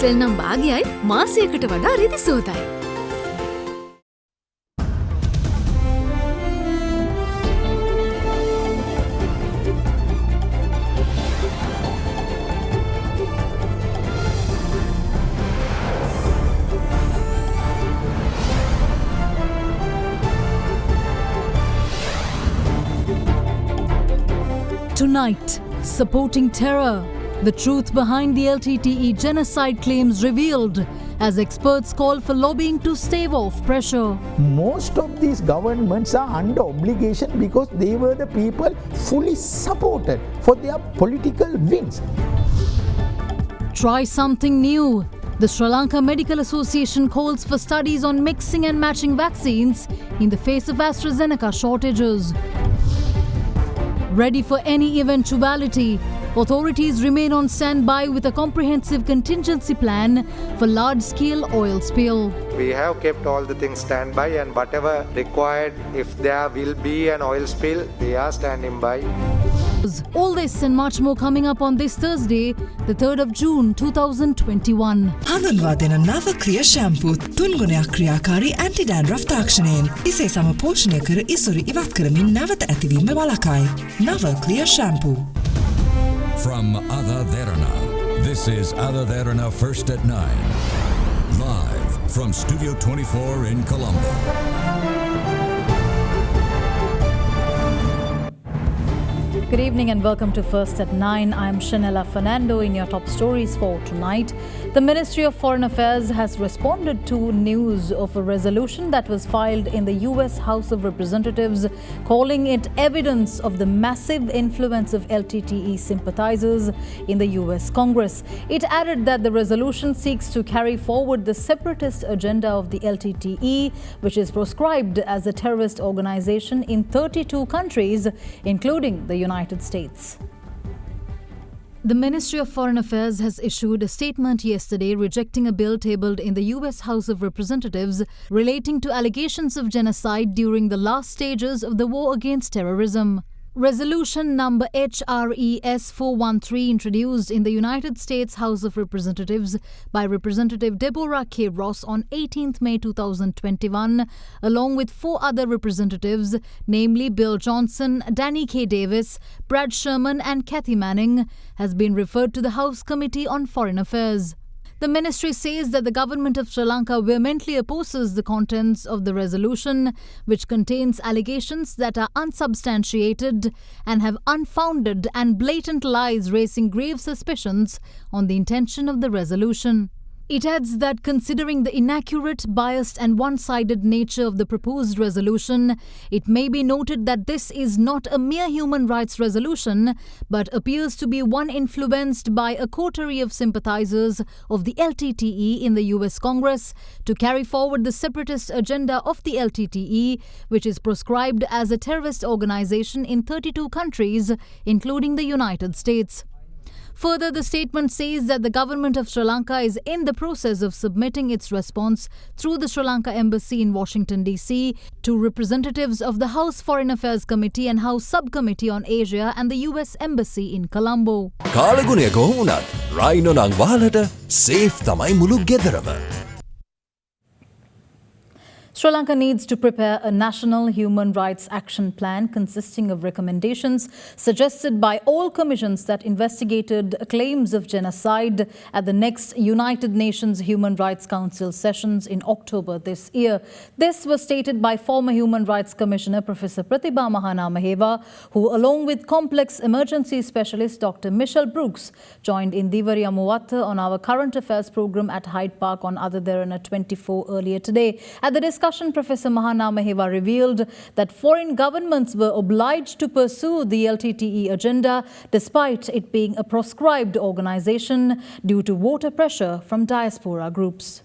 සෙල් නම් භාගයයි මාසයකට වඩා රිදි සෝතයි. Tonight, supporting terror. The truth behind the LTTE genocide claims revealed as experts call for lobbying to stave off pressure. Most of these governments are under obligation because they were the people fully supported for their political wins. Try something new. The Sri Lanka Medical Association calls for studies on mixing and matching vaccines in the face of AstraZeneca shortages. Ready for any eventuality, authorities remain on standby with a comprehensive contingency plan for large-scale oil spill. We have kept all the things standby, and whatever required, if there will be an oil spill, we are standing by. All this and much more coming up on this Thursday, the 3rd of June 2021. හඳුන්වා දෙන නව ක්‍රියා shampoo තුන්ගුණයක් ක්‍රියාකාරී aunty ඩෑන්ඩ්‍රෆ් තාක්ෂණයෙන් ඉසේ සම පෝෂණය කර ඉසුරු ඉවත් කරමින් නැවත ඇතිවීම වළකයි. නව ක්‍රියා shampoo. From AdaDerana, this is AdaDerana First at 9. Live from Studio 24 in Colombo. Good evening and welcome to First at 9. I'm Shanella Fernando in your top stories for tonight. The Ministry of Foreign Affairs has responded to news of a resolution that was filed in the US House of Representatives calling it evidence of the massive influence of LTTE sympathizers in the US Congress. It added that the resolution seeks to carry forward the separatist agenda of the LTTE, which is proscribed as a terrorist organization in 32 countries, including the United States. The Ministry of Foreign Affairs has issued a statement yesterday rejecting a bill tabled in the US House of Representatives relating to allegations of genocide during the last stages of the war against terrorism. Resolution number HRES 413, introduced in the United States House of Representatives by Representative Deborah K. Ross on 18th May 2021, along with 4 other representatives, namely Bill Johnson, Danny K. Davis, Brad Sherman and Kathy Manning, has been referred to the House Committee on Foreign Affairs. The ministry says that the government of Sri Lanka vehemently opposes the contents of the resolution, which contains allegations that are unsubstantiated and have unfounded and blatant lies, raising grave suspicions on the intention of the resolution. It adds that considering the inaccurate, biased and one-sided nature of the proposed resolution, it may be noted that this is not a mere human rights resolution, but appears to be one influenced by a coterie of sympathizers of the LTTE in the US Congress to carry forward the separatist agenda of the LTTE, which is proscribed as a terrorist organization in 32 countries, including the United States. Further, the statement says that the government of Sri Lanka is in the process of submitting its response through the Sri Lanka Embassy in Washington, D.C. to representatives of the House Foreign Affairs Committee and House Subcommittee on Asia and the U.S. Embassy in Colombo. කාලගුණය කොහොමුණත් Rhino නං වහලට safe තමයි මුළු ගෙදරම. Sri Lanka needs to prepare a national human rights action plan consisting of recommendations suggested by all commissions that investigated claims of genocide at the next United Nations Human Rights Council sessions in October this year. This was stated by former Human Rights Commissioner Professor Pratibha Mahanamaheva, who along with complex emergency specialist Dr. Michelle Brooks joined in Divariya Muwatta on our current affairs program at Hyde Park on AdaDerana 24 earlier today. At the discussion, Professor Mahanamaheva revealed that foreign governments were obliged to pursue the LTTE agenda despite it being a proscribed organization due to voter pressure from diaspora groups.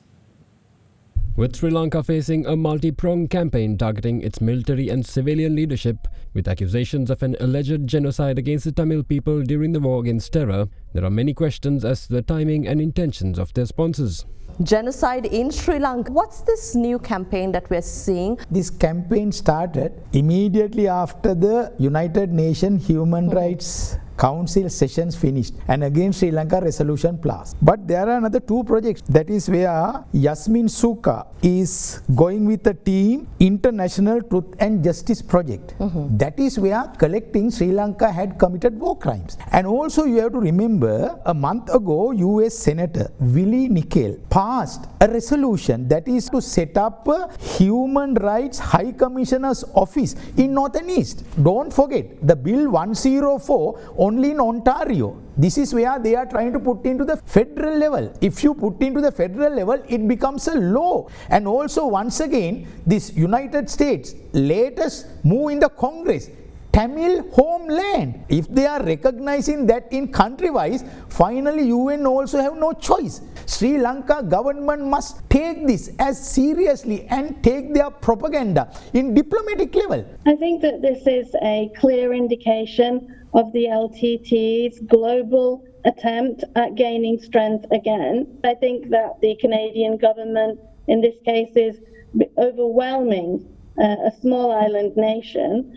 With Sri Lanka facing a multi-pronged campaign targeting its military and civilian leadership with accusations of an alleged genocide against the Tamil people during the war against terror, there are many questions as to the timing and intentions of their sponsors. Genocide in Sri Lanka. What's this new campaign that we're seeing? This campaign started immediately after the United Nations Human Rights council sessions finished and again Sri Lanka resolution passed. But there are another two projects. That is where Yasmin Suka is going with a team International Truth and Justice Project. That is where collecting Sri Lanka had committed war crimes. And also you have to remember a month ago US Senator Willie Nickel passed a resolution that is to set up a Human Rights High Commissioner's office in North and East. Don't forget the Bill 104 only in Ontario. This is where they are trying to put into the federal level. If you put into the federal level, it becomes a law. And also once again, this United States latest move in the Congress, Tamil homeland. If they are recognizing that in country-wise, finally UN also have no choice. Sri Lanka government must take this as seriously and take their propaganda in diplomatic level. I think that this is a clear indication of the LTT's global attempt at gaining strength again. I think that the Canadian government in this case is overwhelming a small island nation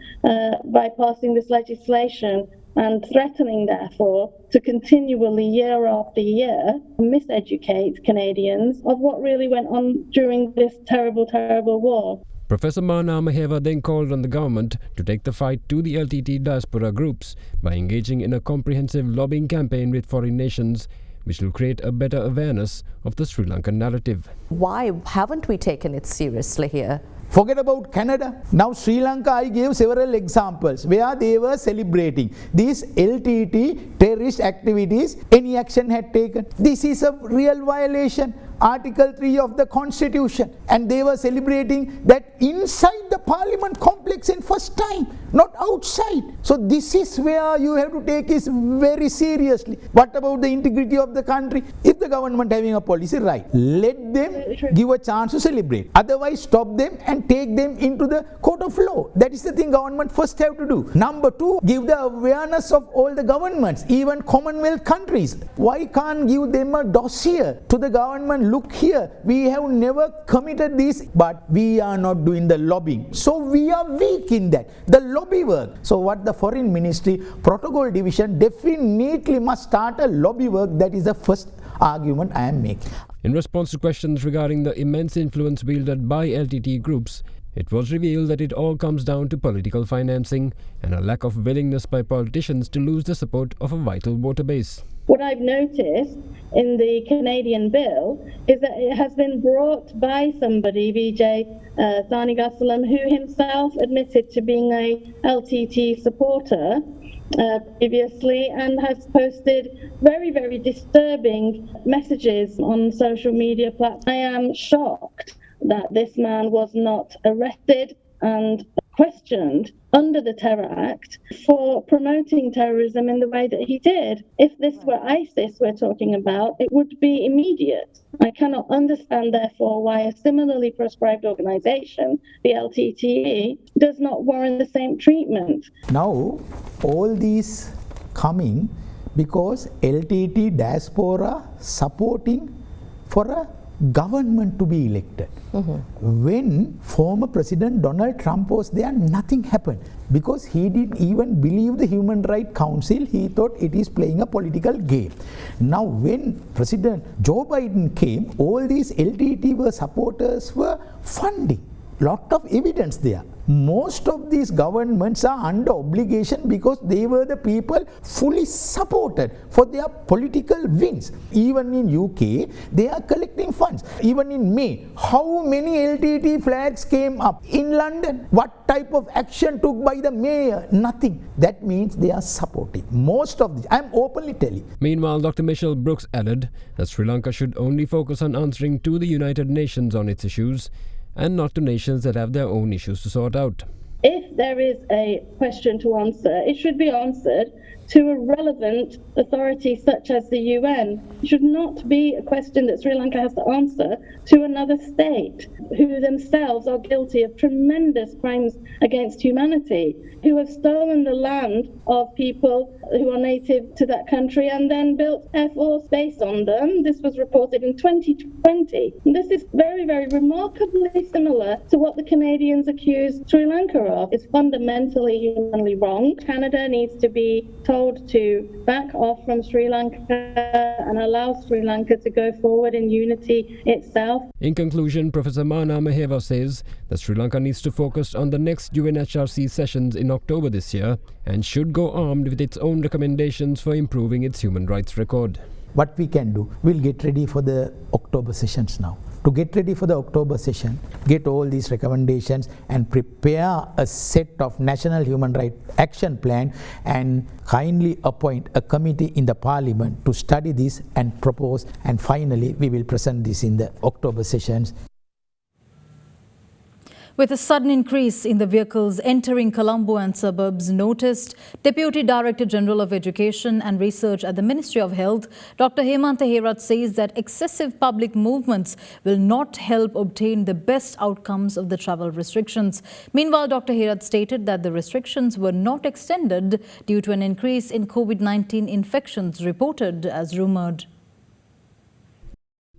by passing this legislation and threatening, therefore, to continually, year after year, miseducate Canadians of what really went on during this terrible, terrible war. Professor Mana Maheva then called on the government to take the fight to the LTT diaspora groups by engaging in a comprehensive lobbying campaign with foreign nations, which will create a better awareness of the Sri Lankan narrative. Why haven't we taken it seriously here? Forget about Canada. Now Sri Lanka, I gave several examples where they were celebrating these LTT terrorist activities. Any action had taken. This is a real violation. Article 3 of the Constitution, and they were celebrating that inside the Parliament complex in first time, not outside. So this is where you have to take it very seriously. What about the integrity of the country? If the government having a policy, right, let them give a chance to celebrate. Otherwise, stop them and take them into the court of law. That is the thing government first have to do. Number 2, give the awareness of all the governments, even Commonwealth countries. Why can't give them a dossier to the government? Look here, we have never committed this, but we are not doing the lobbying. So we are weak in that, the lobby work. So what the Foreign Ministry Protocol Division definitely must start a lobby work. That is the first argument I am making. In response to questions regarding the immense influence wielded by LTT groups, it was revealed that it all comes down to political financing and a lack of willingness by politicians to lose the support of a vital voter base. What I've noticed in the Canadian bill is that it has been brought by somebody, Vijay Thanigasalam, who himself admitted to being a LTT supporter previously and has posted very, very disturbing messages on social media platforms. I am shocked that this man was not arrested and questioned under the Terror Act for promoting terrorism in the way that he did. If this were ISIS we're talking about, it would be immediate. I cannot understand, therefore, why a similarly proscribed organization, the LTTE, does not warrant the same treatment. Now, all these coming because LTT diaspora supporting for a government to be elected. When former President Donald Trump was there, nothing happened because he didn't even believe the Human Rights Council. He thought it is playing a political game. Now when President Joe Biden came, all these LTT supporters were funding. Lot of evidence there. Most of these governments are under obligation because they were the people fully supported for their political wins. Even in UK, they are collecting funds. Even in May, how many LTT flags came up? In London, what type of action took by the mayor? Nothing. That means they are supporting. Most of these, I am openly telling. Meanwhile, Dr. Michelle Brooks added that Sri Lanka should only focus on answering to the United Nations on its issues and not to nations that have their own issues to sort out. If there is a question to answer, it should be answered to a relevant authority such as the UN. It should not be a question that Sri Lanka has to answer to another state who themselves are guilty of tremendous crimes against humanity, who have stolen the land of people who are native to that country and then built air force base on them. This was reported in 2020. This is very, very remarkably similar to what the Canadians accused Sri Lanka of. It's fundamentally humanly wrong. Canada needs to be told to back off from Sri Lanka and allow Sri Lanka to go forward in unity itself. In conclusion, Professor Mana Maheva says that Sri Lanka needs to focus on the next UNHRC sessions in October this year and should go armed with its own recommendations for improving its human rights record. What we can do, we'll get ready for the October sessions now. To get ready for the October session, get all these recommendations and prepare a set of National Human Rights Action Plan and kindly appoint a committee in the Parliament to study this and propose, and finally we will present this in the October sessions. With a sudden increase in the vehicles entering Colombo and suburbs noticed, Deputy Director General of Education and Research at the Ministry of Health, Dr. Hemantha Herat says that excessive public movements will not help obtain the best outcomes of the travel restrictions. Meanwhile, Dr. Herat stated that the restrictions were not extended due to an increase in COVID-19 infections reported as rumoured.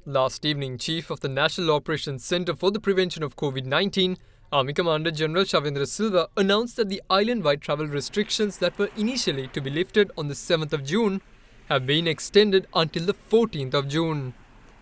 Last evening, Chief of the National Operations Centre for the Prevention of COVID-19, Army Commander General Shavendra Silva, announced that the island-wide travel restrictions that were initially to be lifted on the 7th of June have been extended until the 14th of June.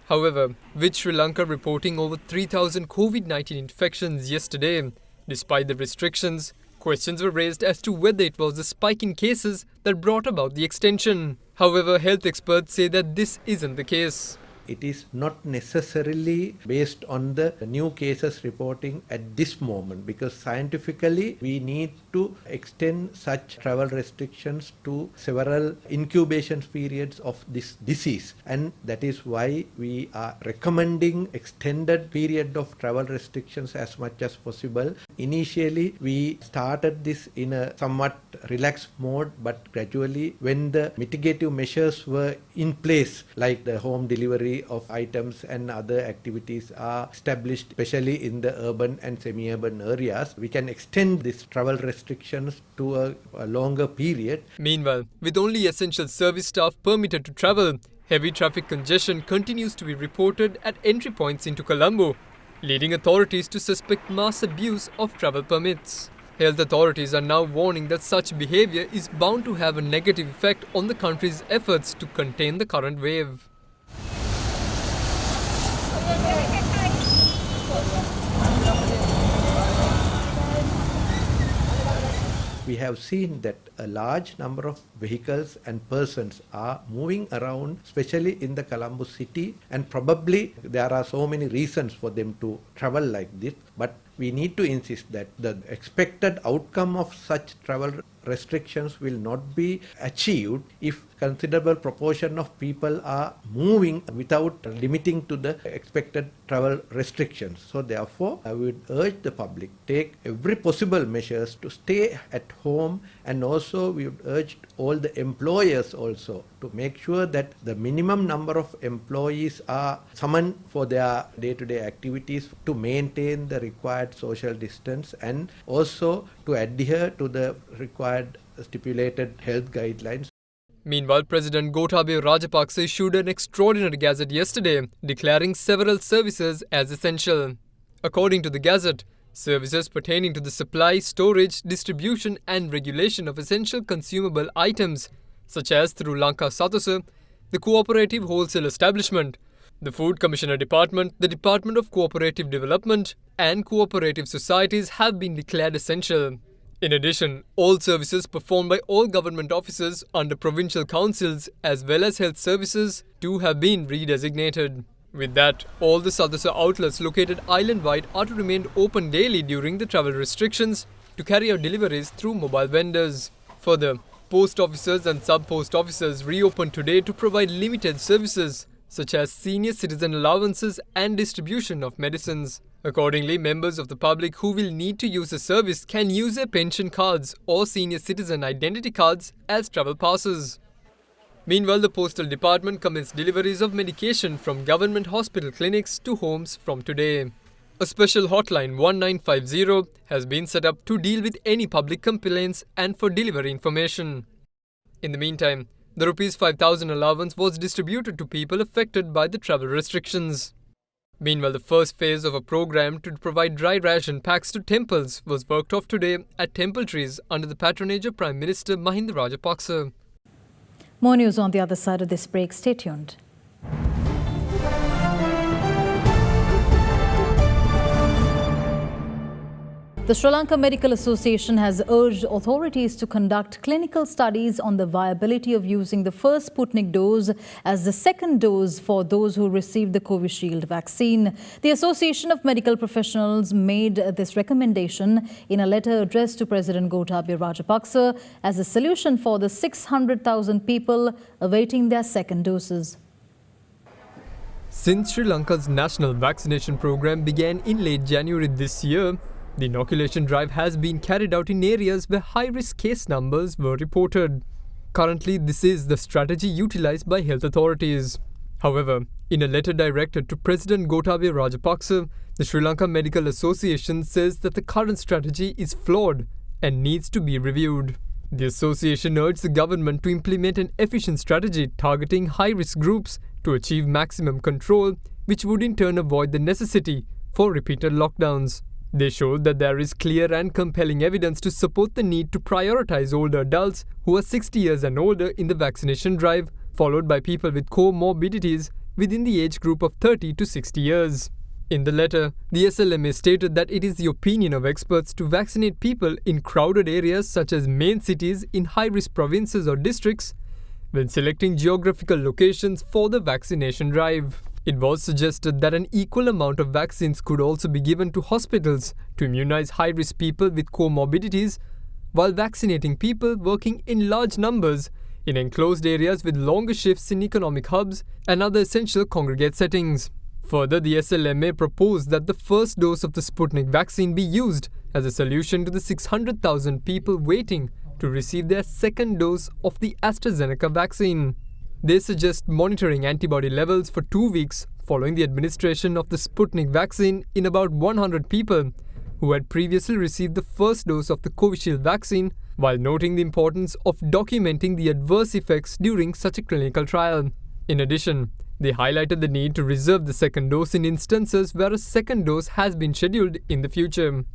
However, with Sri Lanka reporting over 3,000 COVID-19 infections yesterday, despite the restrictions, questions were raised as to whether it was the spike in cases that brought about the extension. However, health experts say that this isn't the case. It is not necessarily based on the new cases reporting at this moment, because scientifically we need to extend such travel restrictions to several incubation periods of this disease, and that is why we are recommending extended period of travel restrictions as much as possible. Initially we started this in a somewhat relaxed mode, but gradually when the mitigative measures were in place, like the home delivery of items and other activities are established, especially in the urban and semi-urban areas, we can extend these travel restrictions to a longer period. Meanwhile, with only essential service staff permitted to travel, heavy traffic congestion continues to be reported at entry points into Colombo, leading authorities to suspect mass abuse of travel permits. Health authorities are now warning that such behavior is bound to have a negative effect on the country's efforts to contain the current wave. We have seen that a large number of vehicles and persons are moving around, especially in the Colombo city, and probably there are so many reasons for them to travel like this, but we need to insist that the expected outcome of such travel restrictions will not be achieved if considerable proportion of people are moving without limiting to the expected travel restrictions. So therefore, I would urge the public take every possible measures to stay at home, and also we would urge all the employers also to make sure that the minimum number of employees are summoned for their day-to-day activities to maintain the required social distance, and also to adhere to the required stipulated health guidelines. Meanwhile, President Gotabaya Rajapaksa issued an extraordinary gazette yesterday, declaring several services as essential. According to the gazette, services pertaining to the supply, storage, distribution and regulation of essential consumable items, such as through Lanka Satasa, the Cooperative Wholesale Establishment, the Food Commissioner Department, the Department of Cooperative Development and Cooperative Societies have been declared essential. In addition, all services performed by all government officers under provincial councils as well as health services too have been redesignated. With that, all the Sadasa outlets located island-wide are to remain open daily during the travel restrictions to carry out deliveries through mobile vendors. Further, post officers and sub-post officers reopened today to provide limited services such as senior citizen allowances and distribution of medicines. Accordingly, members of the public who will need to use the service can use their pension cards or senior citizen identity cards as travel passes. Meanwhile, the Postal Department commenced deliveries of medication from government hospital clinics to homes from today. A special hotline 1950 has been set up to deal with any public complaints and for delivery information. In the meantime, the Rs 5,000 allowance was distributed to people affected by the travel restrictions. Meanwhile, the first phase of a program to provide dry ration packs to temples was worked off today at Temple Trees under the patronage of Prime Minister Mahinda Rajapaksa. More news on the other side of this break. Stay tuned. The Sri Lanka Medical Association has urged authorities to conduct clinical studies on the viability of using the first Sputnik dose as the second dose for those who received the Covishield vaccine. The Association of Medical Professionals made this recommendation in a letter addressed to President Gotabaya Rajapaksa as a solution for the 600,000 people awaiting their second doses. Since Sri Lanka's national vaccination program began in late January this year, the inoculation drive has been carried out in areas where high-risk case numbers were reported. Currently, this is the strategy utilized by health authorities. However, in a letter directed to President Gotabaya Rajapaksa, the Sri Lanka Medical Association says that the current strategy is flawed and needs to be reviewed. The association urged the government to implement an efficient strategy targeting high-risk groups to achieve maximum control, which would in turn avoid the necessity for repeated lockdowns. They showed that there is clear and compelling evidence to support the need to prioritize older adults who are 60 years and older in the vaccination drive, followed by people with comorbidities within the age group of 30 to 60 years. In the letter, the SLMA stated that it is the opinion of experts to vaccinate people in crowded areas such as main cities in high-risk provinces or districts when selecting geographical locations for the vaccination drive. It was suggested that an equal amount of vaccines could also be given to hospitals to immunize high-risk people with comorbidities while vaccinating people working in large numbers in enclosed areas with longer shifts in economic hubs and other essential congregate settings. Further, the SLMA proposed that the first dose of the Sputnik vaccine be used as a solution to the 600,000 people waiting to receive their second dose of the AstraZeneca vaccine. They suggest monitoring antibody levels for 2 weeks following the administration of the Sputnik vaccine in about 100 people who had previously received the first dose of the Covishield vaccine, while noting the importance of documenting the adverse effects during such a clinical trial. In addition, they highlighted the need to reserve the second dose in instances where a second dose has been scheduled in the future.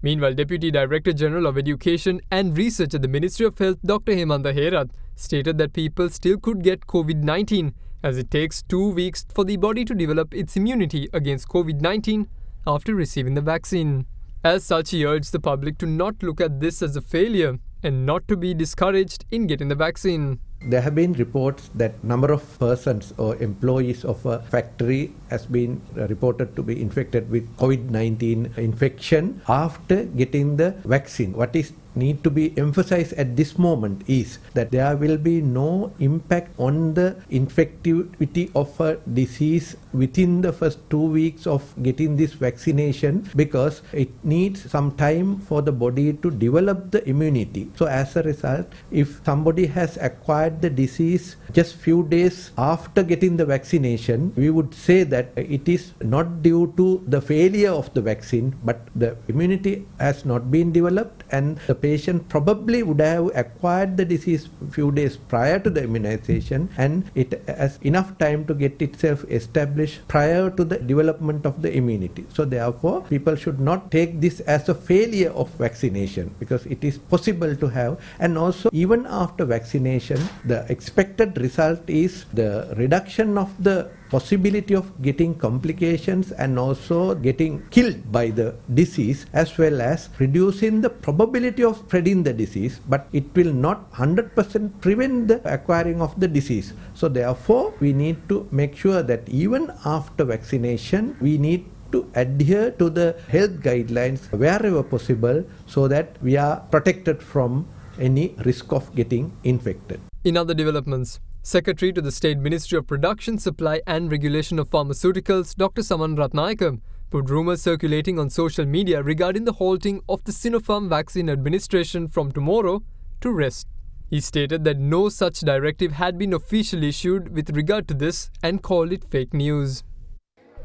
Meanwhile, Deputy Director General of Education and Research at the Ministry of Health, Dr. Hemanta Herath, stated that people still could get COVID-19 as it takes 2 weeks for the body to develop its immunity against COVID-19 after receiving the vaccine. As such, he urged the public to not look at this as a failure and not to be discouraged in getting the vaccine. There have been reports that number of persons or employees of a factory has been reported to be infected with COVID-19 infection after getting the vaccine. What is need to be emphasized at this moment is that there will be no impact on the infectivity of a disease within the first 2 weeks of getting this vaccination, because it needs some time for the body to develop the immunity. So as a result, if somebody has acquired the disease just few days after getting the vaccination, we would say that it is not due to the failure of the vaccine, but the immunity has not been developed and the patient probably would have acquired the disease few days prior to the immunization, and it has enough time to get itself established prior to the development of the immunity. So therefore, people should not take this as a failure of vaccination, because it is possible to have, and also even after vaccination, the expected result is the reduction of the possibility of getting complications and also getting killed by the disease, as well as reducing the probability of spreading the disease, but it will not 100% prevent the acquiring of the disease. So therefore, we need to make sure that even after vaccination, we need to adhere to the health guidelines wherever possible, so that we are protected from any risk of getting infected. In other developments, Secretary to the State Ministry of Production, Supply and Regulation of Pharmaceuticals, Dr. Saman Ratnayaka, put rumours circulating on social media regarding the halting of the Sinopharm vaccine administration from tomorrow to rest. He stated that no such directive had been officially issued with regard to this and called it fake news.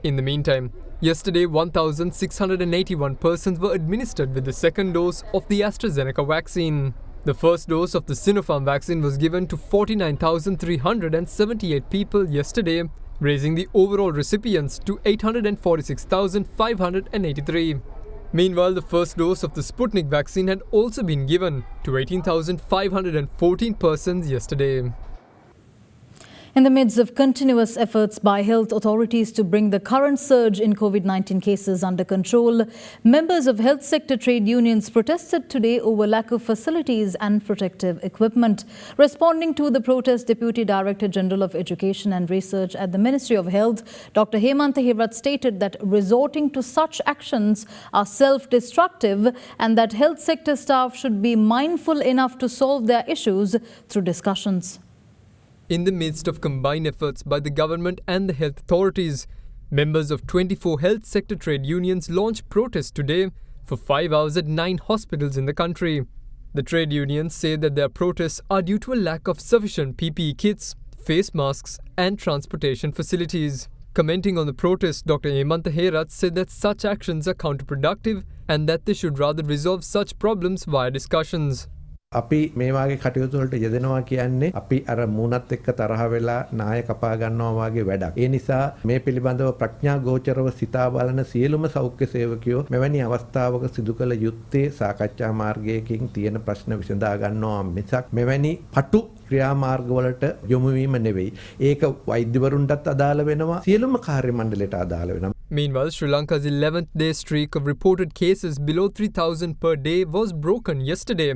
In the meantime, yesterday 1,681 persons were administered with the second dose of the AstraZeneca vaccine. The first dose of the Sinopharm vaccine was given to 49,378 people yesterday, raising the overall recipients to 846,583. Meanwhile, the first dose of the Sputnik vaccine had also been given to 18,514 persons yesterday. In the midst of continuous efforts by health authorities to bring the current surge in COVID-19 cases under control, members of health sector trade unions protested today over lack of facilities and protective equipment. Responding to the protest, Deputy Director General of Education and Research at the Ministry of Health, Dr. Hemantha Herath, stated that resorting to such actions are self-destructive and that health sector staff should be mindful enough to solve their issues through discussions. In the midst of combined efforts by the government and the health authorities, members of 24 health sector trade unions launched protests today for 5 hours at 9 hospitals in the country. The trade unions say that their protests are due to a lack of sufficient PPE kits, face masks and transportation facilities. Commenting on the protest, Dr. Hemantha Herath said that such actions are counterproductive and that they should rather resolve such problems via discussions. අපි මේ වාගේ කටයුතු වලට යෙදෙනවා කියන්නේ අපි අර මූණත් එක්ක තරහ වෙලා නාය කපා ගන්නවා වාගේ වැඩක්. ඒ නිසා මේ පිළිබඳව ප්‍රඥා ගෝචරව සිතා බලන සියලුම සෞඛ්‍ය සේවකයෝ මෙවැනි අවස්ථාවක සිදු කළ යුත්තේ සාකච්ඡා මාර්ගයකින් තියෙන ප්‍රශ්න විසඳා ගන්නවා මිසක් මෙවැනි පටු ක්‍රියාමාර්ග වලට යොමු වීම නෙවෙයි. ඒක වෛද්‍යවරුන්ටත් අදාළ වෙනවා සියලුම කාර්ය මණ්ඩලයට අදාළ වෙනවා. Meanwhile, Sri Lanka's 11th day streak of reported cases below 3,000 per day was broken yesterday,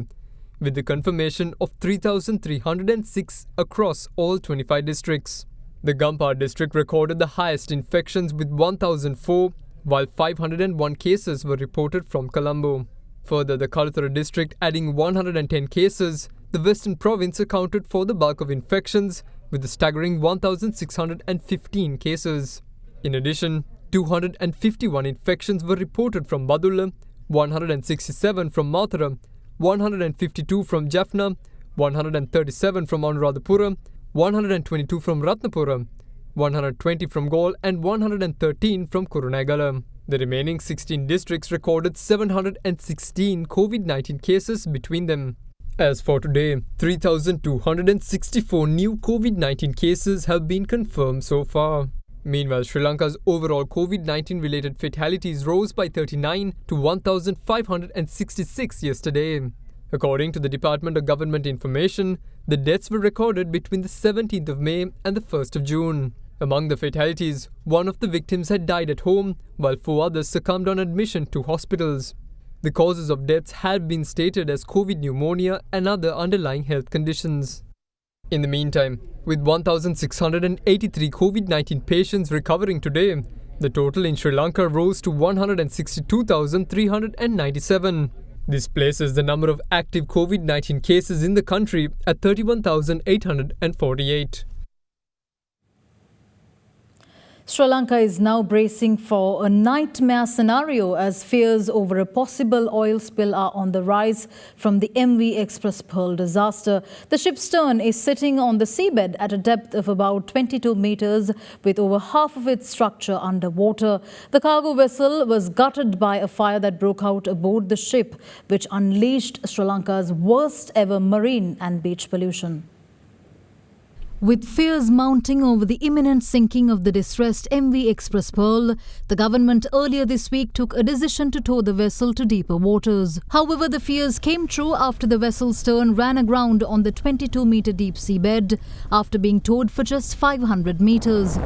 with the confirmation of 3,306 across all 25 districts. The Gampar district recorded the highest infections with 1,004, while 501 cases were reported from Colombo. Further, the Kalutara district adding 110 cases, the Western province accounted for the bulk of infections with a staggering 1,615 cases. In addition, 251 infections were reported from Badulla, 167 from Mathura, 152 from Jaffna, 137 from Anuradhapura, 122 from Ratnapura, 120 from Gaul and 113 from Kurunegala. The remaining 16 districts recorded 716 COVID-19 cases between them. As for today, 3,264 new COVID-19 cases have been confirmed so far. Meanwhile, Sri Lanka's overall COVID-19 related fatalities rose by 39 to 1,566 yesterday. According to the Department of Government Information, the deaths were recorded between the 17th of May and the 1st of June. Among the fatalities, one of the victims had died at home, while 4 others succumbed on admission to hospitals. The causes of deaths have been stated as COVID pneumonia and other underlying health conditions. In the meantime, with 1,683 COVID-19 patients recovering today, the total in Sri Lanka rose to 162,397. This places the number of active COVID-19 cases in the country at 31,848. Sri Lanka is now bracing for a nightmare scenario as fears over a possible oil spill are on the rise from the MV Express Pearl disaster. The ship's stern is sitting on the seabed at a depth of about 22 meters with over half of its structure underwater. The cargo vessel was gutted by a fire that broke out aboard the ship, which unleashed Sri Lanka's worst ever marine and beach pollution. With fears mounting over the imminent sinking of the distressed MV Express Pearl, the government earlier this week took a decision to tow the vessel to deeper waters. However, the fears came true after the vessel's stern ran aground on the 22-meter deep seabed after being towed for just 500 meters.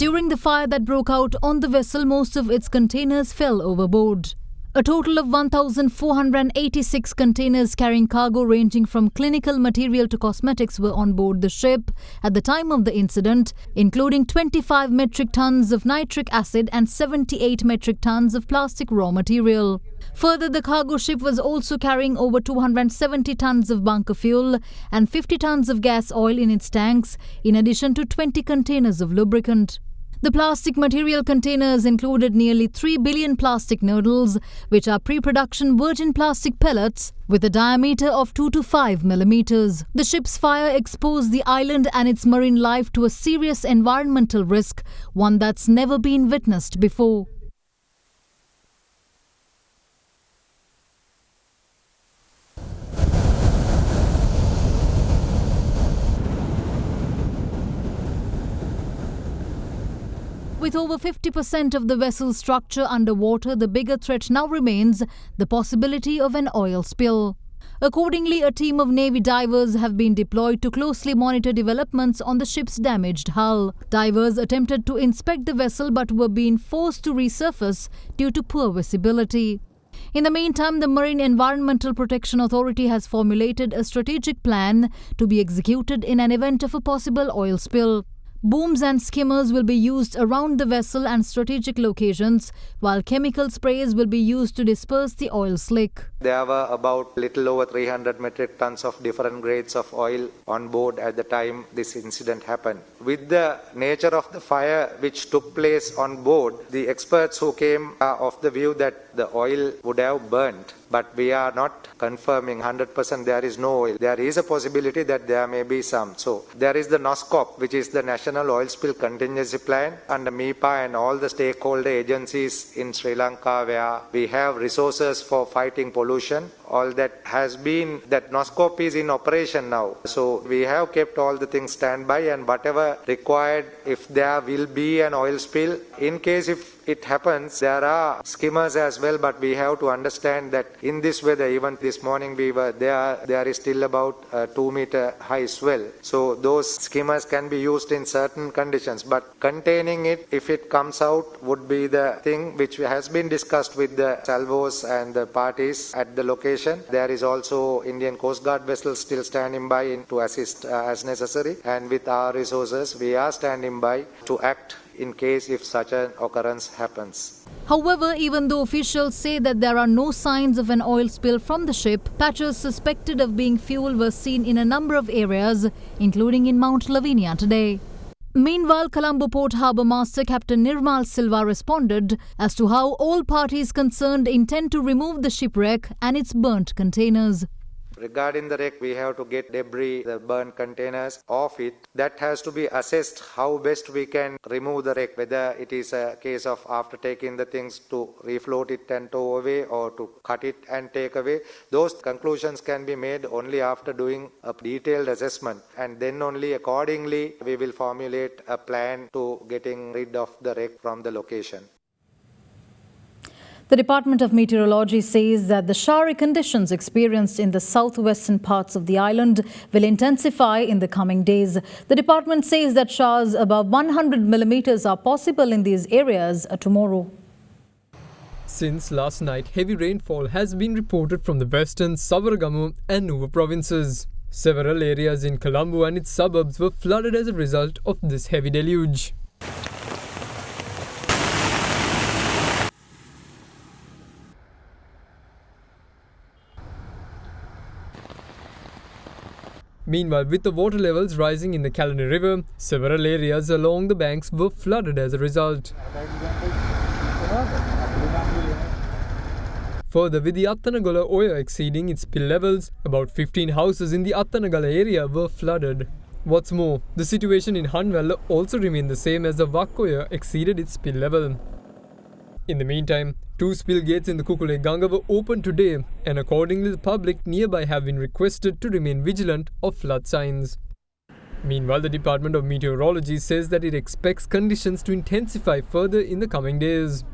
During the fire that broke out on the vessel, most of its containers fell overboard. A total of 1,486 containers carrying cargo ranging from clinical material to cosmetics were on board the ship at the time of the incident, including 25 metric tons of nitric acid and 78 metric tons of plastic raw material. Further, the cargo ship was also carrying over 270 tons of bunker fuel and 50 tons of gas oil in its tanks, in addition to 20 containers of lubricant. The plastic material containers included nearly 3 billion plastic noodles, which are pre-production virgin plastic pellets with a diameter of 2 to 5 millimeters. The ship's fire exposed the island and its marine life to a serious environmental risk, one that's never been witnessed before. With over 50% of the vessel's structure underwater, the bigger threat now remains the possibility of an oil spill. Accordingly, a team of Navy divers have been deployed to closely monitor developments on the ship's damaged hull. Divers attempted to inspect the vessel but were being forced to resurface due to poor visibility. In the meantime, the Marine Environmental Protection Authority has formulated a strategic plan to be executed in an event of a possible oil spill. Booms and skimmers will be used around the vessel and strategic locations, while chemical sprays will be used to disperse the oil slick. There were about little over 300 metric tons of different grades of oil on board at the time this incident happened. With the nature of the fire which took place on board, the experts who came are of the view that the oil would have burnt. But we are not confirming 100% there is no oil. There is a possibility that there may be some. So there is the NOSCOP, which is the National Oil Spill Contingency Plan, under MIPA and all the stakeholder agencies in Sri Lanka, where we have resources for fighting pollution. All that has been, that NOSCOP is in operation now. So we have kept all the things standby, and whatever required, if there will be an oil spill, in case if it happens, there are skimmers as well, but we have to understand that in this weather, even this morning we were there is still about a 2-meter high swell. So those skimmers can be used in certain conditions, but containing it, if it comes out, would be the thing which has been discussed with the salvos and the parties at the location. There is also Indian Coast Guard vessels still standing by to assist as necessary, and with our resources we are standing by to act in case if such an occurrence happens. However, even though officials say that there are no signs of an oil spill from the ship, patches suspected of being fuel were seen in a number of areas, including in Mount Lavinia today. Meanwhile, Colombo Port Harbour Master Captain Nirmal Silva responded as to how all parties concerned intend to remove the shipwreck and its burnt containers. Regarding the wreck, we have to get debris, the burnt containers off it. That has to be assessed how best we can remove the wreck, whether it is a case of after taking the things to refloat it and tow away, or to cut it and take away. Those conclusions can be made only after doing a detailed assessment, and then only accordingly we will formulate a plan to getting rid of the wreck from the location. The Department of Meteorology says that the showery conditions experienced in the southwestern parts of the island will intensify in the coming days. The department says that showers above 100 millimeters are possible in these areas tomorrow. Since last night, heavy rainfall has been reported from the western, Savaragamu and Nuva provinces. Several areas in Colombo and its suburbs were flooded as a result of this heavy deluge. Meanwhile, with the water levels rising in the Kalani River, several areas along the banks were flooded as a result. Further, with the Attanagala Oya exceeding its spill levels, about 15 houses in the Attanagala area were flooded. What's more, the situation in Hanwella also remained the same as the Vakkoya exceeded its spill level. In the meantime, 2 spill gates in the Kukule Ganga were opened today, and accordingly the public nearby have been requested to remain vigilant of flood signs. Meanwhile, the Department of Meteorology says that it expects conditions to intensify further in the coming days.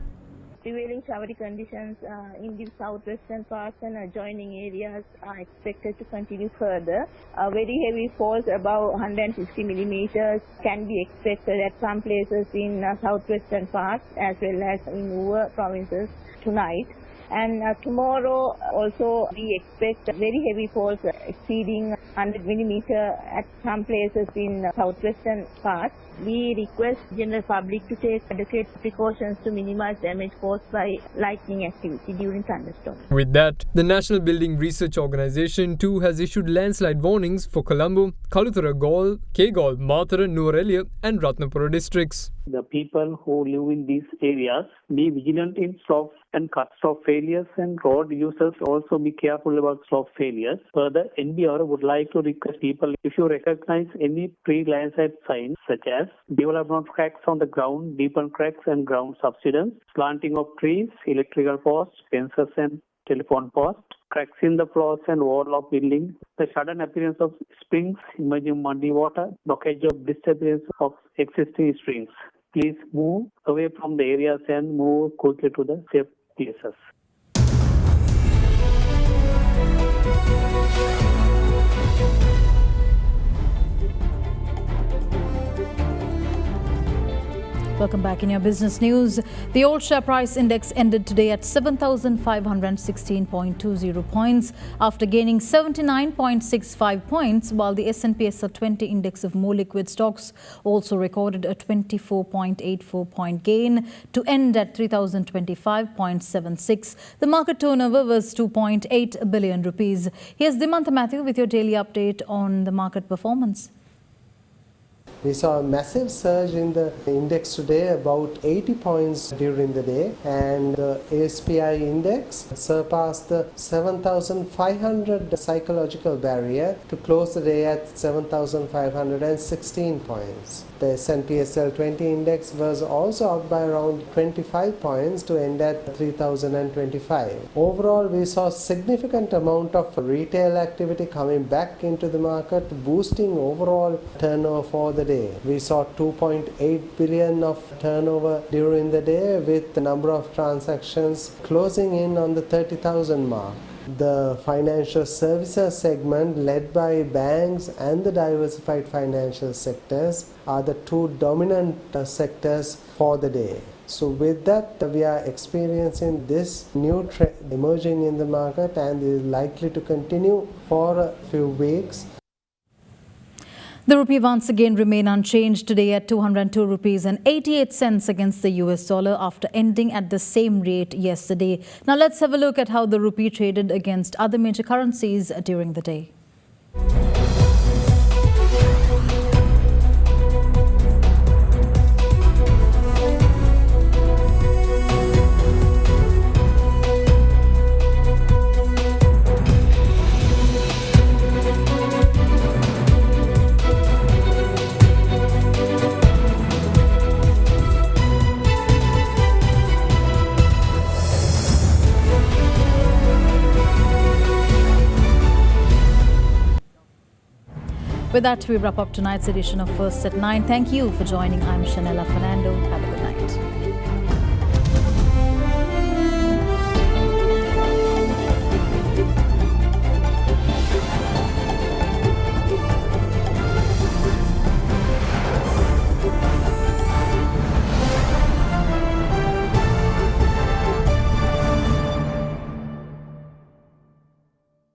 Prevailing showery conditions in the southwestern parts and adjoining areas are expected to continue further. Very heavy falls above 150 millimeters can be expected at some places in southwestern parts as well as in Nuva provinces tonight. And tomorrow also we expect very heavy falls exceeding 100 millimeter at some places in southwestern parts. We request general public to take adequate precautions to minimize damage caused by lightning activity during thunderstorms. With that, the National Building Research Organisation too has issued landslide warnings for Colombo, Kaluthara Galle, Kegalle, Mathura, Nuwara and Ratnapura districts. The people who live in these areas be vigilant in slope and cut slope failures, and road users also be careful about slope failures. Further, NBR would like to request people, if you recognize any pre-landslide signs such as development of cracks on the ground, deepened cracks and ground subsidence, slanting of trees, electrical posts, fences and telephone posts, cracks in the floors and wall of building, the sudden appearance of springs, emerging muddy water, blockage of disappearance of existing springs. Please move away from the areas and move quickly to the safe places. Welcome back in your business news. The old share price index ended today at 7,516.20 points after gaining 79.65 points, while the S&P SR 20 index of more liquid stocks also recorded a 24.84 point gain to end at 3,025.76. The market turnover was 2.8 billion rupees. Here's Dimantha Matthew with your daily update on the market performance. We saw a massive surge in the index today, about 80 points during the day, and the ASPI index surpassed the 7,500 psychological barrier to close the day at 7,516 points. The S&P SL 20 index was also up by around 25 points to end at 3,025. Overall, we saw significant amount of retail activity coming back into the market, boosting overall turnover for the day. We saw 2.8 billion of turnover during the day, with the number of transactions closing in on the 30,000 mark. The financial services segment, led by banks and the diversified financial sectors, are the two dominant sectors for the day. So with that, we are experiencing this new trend emerging in the market, and is likely to continue for a few weeks. The rupee once again remained unchanged today at 202 rupees and 88 cents against the US dollar after ending at the same rate yesterday. Now let's have a look at how the rupee traded against other major currencies during the day. With that, we wrap up tonight's edition of First at 9. Thank you for joining. I'm Shanella Fernando. Have a good